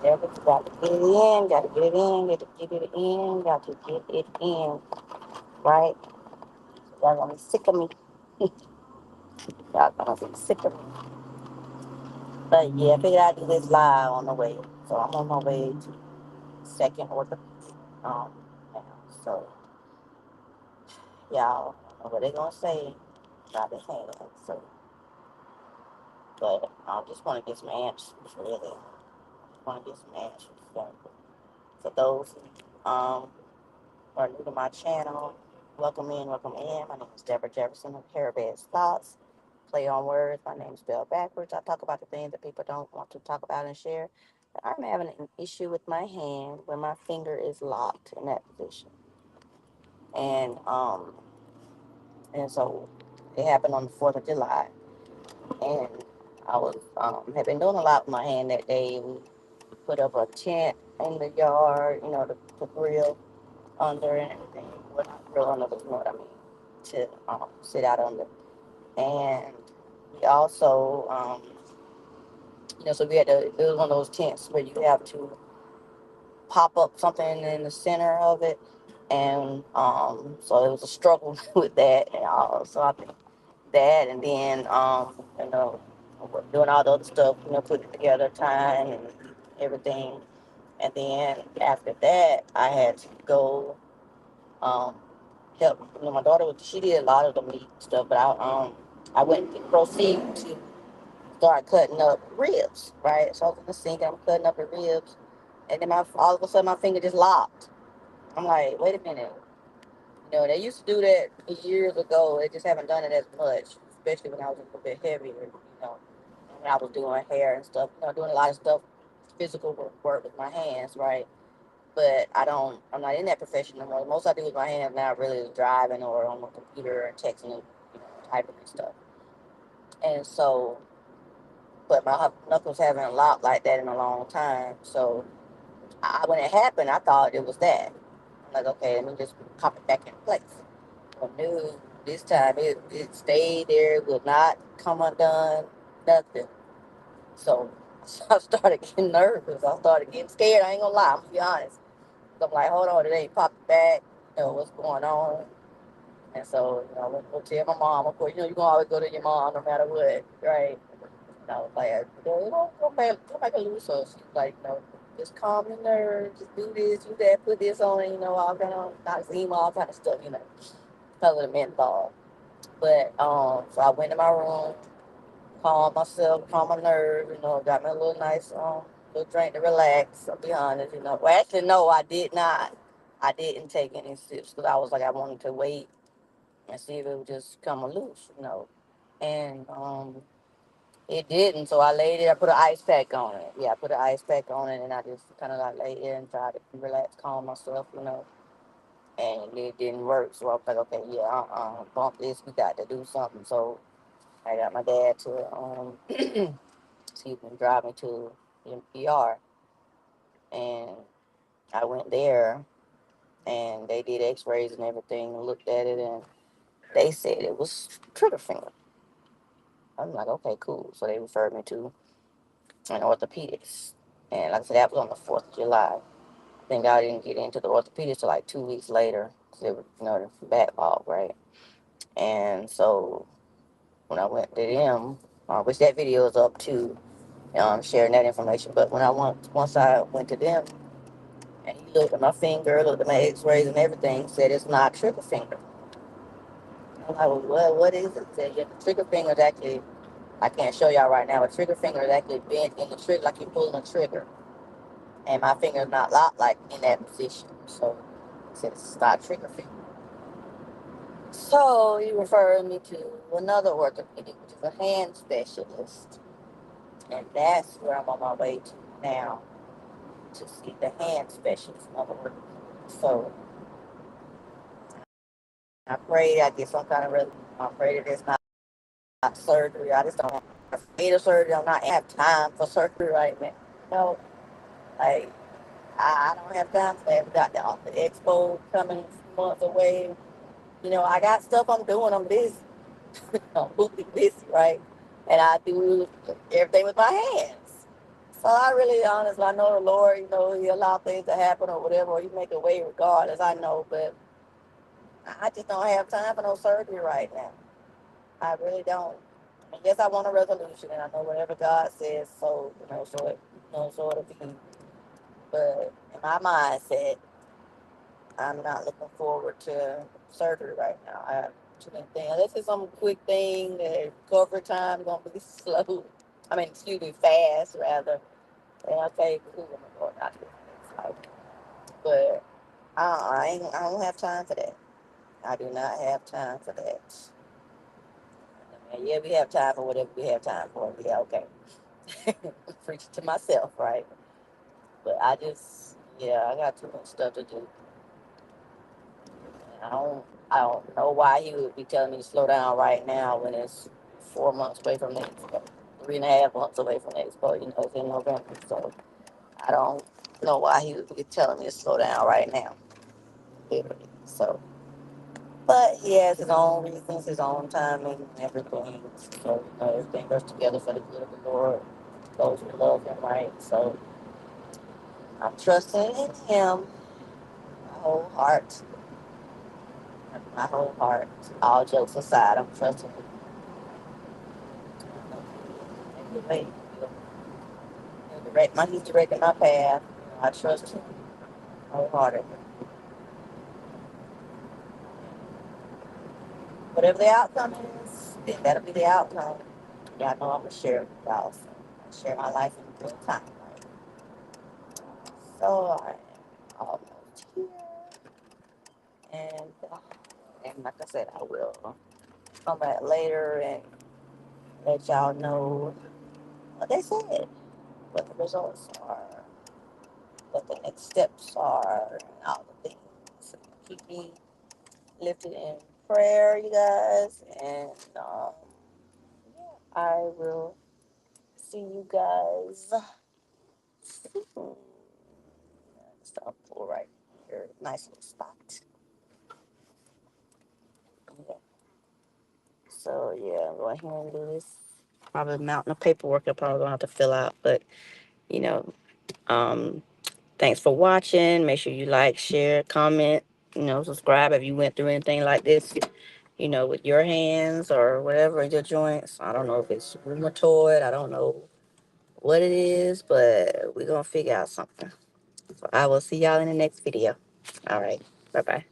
Yeah, but you got to get it in, got to get it in, got to get it in, got to get it in, right? Y'all gonna be sick of me. Y'all gonna be sick of me. But yeah, I figured I'd do this live on the way. So I'm on my way to second order. Um, now. So y'all don't know what they gonna say about the hand. So, but I just want to get some answers, really. Want to get some answers. So, for those who are new to my channel, welcome in, welcome in. My name is Deborah Jefferson of Caribbean's Thoughts. Play on words. My name is spelled backwards. I talk about the things that people don't want to talk about and share. I'm having an issue with my hand where my finger is locked in that position. And so it happened on the 4th of July. And I was had been doing a lot with my hand that day. We put up a tent in the yard, to grill under and everything. Well, not grill under, but you know what I mean, to sit out under. And we also, so we had to, it was one of those tents where you have to pop up something in the center of it. And so it was a struggle with that. And so I think that, and then, doing all the other stuff, putting it together, time and everything. And then after that, I had to go um, help. My daughter, she did a lot of the meat stuff, but I went and proceed to start cutting up ribs, right? So I was in the sink and I'm cutting up the ribs, and then all of a sudden my finger just locked. I'm like, wait a minute. They used to do that years ago. They just haven't done it as much, especially when I was a little bit heavier, when I was doing hair and stuff, doing a lot of stuff, physical work with my hands, right? But I'm not in that profession anymore. Most I do with my hands now really is driving or on the computer and texting and, typing and stuff. And so, but my knuckles haven't locked like that in a long time. So when it happened, I thought it was that. I'm like, okay, let me just pop it back in place. But no, this time it stayed there, it would not come undone, nothing. So, so I started getting nervous. I started getting scared. I ain't gonna lie, I'm gonna be honest. So I'm like, hold on, it ain't popped back. What's going on? And so, we'll tell my mom. Of course, you can always go to your mom no matter what, right? And I was like, go back and lose. So she's like, just calm your nerves, just do this, do that, put this on, all kind of Noxema, all kind of stuff, because of the menthol. But so I went to my room, calmed myself, calmed my nerves, got me a little nice little drink to relax. I'll be honest. Well, actually, no, I did not. I didn't take any sips because I was like, I wanted to wait and see if it would just come loose. And it didn't. So I laid it. I put an ice pack on it. Yeah, I put an ice pack on it, and I just kind of like lay there and tried to relax, calm myself. And it didn't work. So I was like, okay, yeah, bump this. We got to do something. So I got my dad to excuse me, drive me to the and I went there, and they did X-rays and everything, and looked at it, and they said it was trigger finger. I'm like, okay, cool. So they referred me to an orthopedist, and like I said, that was on the 4th of July. I think I didn't get into the orthopedist till like 2 weeks later, because it was, the backlog, right? And so when I went to them, which that video is up too, sharing that information. But once I went to them, and he looked at my finger, looked at my X-rays and everything, said it's not trigger finger. I'm like, well, what is it? He said, yeah, the trigger finger is actually, I can't show y'all right now, but trigger finger is actually bent in the trigger, like you're pulling a trigger. And my finger is not locked like in that position. So he said it's not trigger finger. So he referred me to another orthopedic, which is a hand specialist. And that's where I'm on my way to now, to see the hand specialist, in other words. So I pray I get some kind of relief. I pray that it's not surgery. I just don't need a surgery. I'm not have time for surgery right now. No, like I don't have time for that. We got the expo coming a few months away. I got stuff I'm doing. I'm busy. I'm busy, right? And I do everything with my hands. So I really, honestly, I know the Lord, you know, He allow things to happen or whatever, or He make a way regardless. I know, but I just don't have time for no surgery right now. I really don't. I mean, yes, I want a resolution, and I know whatever God says, so so it'll be. But in my mindset, I'm not looking forward to surgery right now. I have too many things. This is some quick thing. The recovery time gonna be slow. I mean, excuse me, fast rather. And okay, cool. Lord, not doing this. But I don't have time for that. I do not have time for that. I mean, yeah, we have time for whatever we have time for. Yeah, okay. Preach to myself, right? But yeah, I got too much stuff to do. I don't know why he would be telling me to slow down right now when it's 4 months away from the expo, 3.5 months away from the expo. You know, it's in November, so I don't know why he would be telling me to slow down right now, literally. So, but he has his own reasons, his own timing, and everything. So everything goes together for the good of the Lord. Those who love Him, right? So I'm trusting in Him, my whole heart, my whole heart. All jokes aside, I'm trusting Him. He's directing my path. I trust Him wholeheartedly. Whatever the outcome is, then that'll be the outcome. Y'all know I'm gonna share it with y'all. So I share my life in real time. Right? So I am almost here, and like I said, I will come back later and let y'all know what they said, what the results are, what the next steps are, and all the things. Keep me lifted in prayer, you guys, and I will see you guys soon. Stop pull right here. Nice little spot. Yeah. So yeah, I'm going here and do this. Probably a mountain of paperwork I'm probably gonna have to fill out, but you know, um, thanks for watching. Make sure you like, share, comment, subscribe if you went through anything like this, with your hands or whatever, your joints. I don't know if it's rheumatoid. I don't know what it is, but we're going to figure out something. So I will see y'all in the next video. All right. Bye-bye.